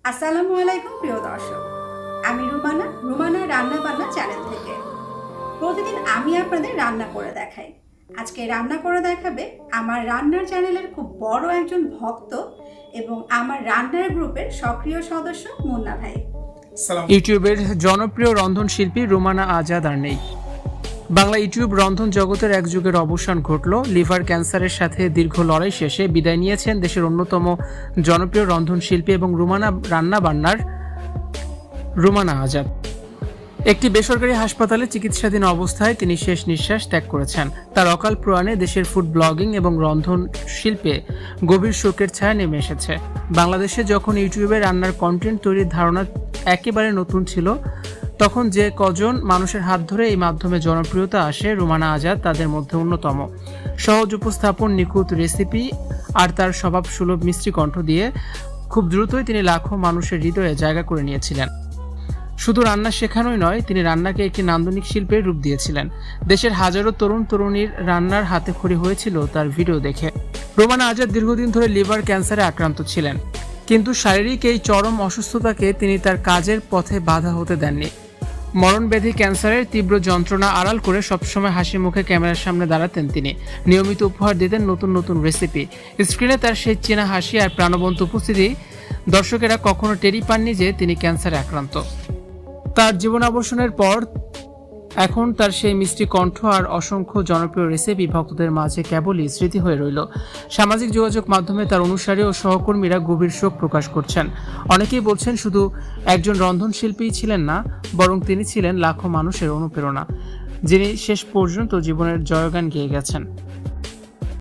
আসসালামু আলাইকুম প্রিয় দর্শক, আমি রুমানা রান্না বান্না চ্যানেল থেকে। প্রতিদিন আমি আপনাদের রান্না করে দেখাই। আজকে রান্না করে দেখাবে আমার রান্নার চ্যানেলের খুব বড় একজন ভক্ত এবং আমার রান্নার গ্রুপের সক্রিয় সদস্য মুন্না ভাই। ইউটিউবের জনপ্রিয় রন্ধনশিল্পী রুমানা আজাদ আর নেই। বাংলা ইউটিউব রন্ধন জগতের এক যুগের অবসান ঘটল। লিভার ক্যান্সারের সাথে দীর্ঘ লড়াই শেষে বিদায় নিয়েছেন দেশের অন্যতম জনপ্রিয় রন্ধনশিল্পী এবং রান্না বান্নার রুমানা আজাদ। একটি বেসরকারি হাসপাতালে চিকিৎসাধীন অবস্থায় তিনি শেষ নিঃশ্বাস ত্যাগ করেছেন। তার অকাল প্রয়াণে দেশের ফুড ব্লগিং এবং রন্ধন শিল্পে গভীর শোকের ছায়া নেমে এসেছে। বাংলাদেশে যখন ইউটিউবে রান্নার কন্টেন্ট তৈরির ধারণা একেবারে নতুন ছিল, তখন যে কজন মানুষের হাত ধরে এই মাধ্যমে জনপ্রিয়তা আসে, রুমানা আজাদ তাদের মধ্যে অন্যতম। সহজ উপস্থাপন, নিখুঁত রেসিপি আর তার স্বভাবসুলভ মিষ্টি কণ্ঠ দিয়ে খুব দ্রুতই তিনি লাখো মানুষের হৃদয়ে জায়গা করে নিয়েছিলেন। শুধু রান্না শেখানোই নয়, তিনি রান্নাকে একটি নান্দনিক শিল্পের রূপ দিয়েছিলেন। দেশের হাজারো তরুণ তরুণীর রান্নার হাতে খড়ি হয়েছিল তার ভিডিও দেখে। রুমানা আজাদ দীর্ঘদিন ধরে লিভার ক্যান্সারে আক্রান্ত ছিলেন, কিন্তু শারীরিক এই চরম অসুস্থতাকে তিনি তার কাজের পথে বাধা হতে দেননি। মরণব্যাধি ক্যান্সারের তীব্র যন্ত্রণা আড়াল করে সবসময় হাসি মুখে ক্যামেরার সামনে দাঁড়াতেন তিনি। নিয়মিত উপহার দিতেন নতুন নতুন রেসিপি। স্ক্রিনে তার সেই চেনা হাসি আর প্রাণবন্ত উপস্থিতি দর্শকেরা কখনো টেরি পাননি যে তিনি ক্যান্সারে আক্রান্ত। তার জীবনাবসানের পর এখন তার সেই মিষ্টি কণ্ঠ আর অসংখ্য জনপ্রিয় রেসিপি ভক্তদের মাঝে কেবলই স্মৃতি হয়ে রইল। সামাজিক যোগাযোগ মাধ্যমে তার অনুসারী ও সহকর্মীরা গভীর শোক প্রকাশ করছেন। অনেকেই বলছেন শুধু একজন রন্ধনশিল্পীই ছিলেন না, বরং তিনি ছিলেন লাখো মানুষের অনুপ্রেরণা, যিনি শেষ পর্যন্ত জীবনের জয়গান গেয়ে গেছেন।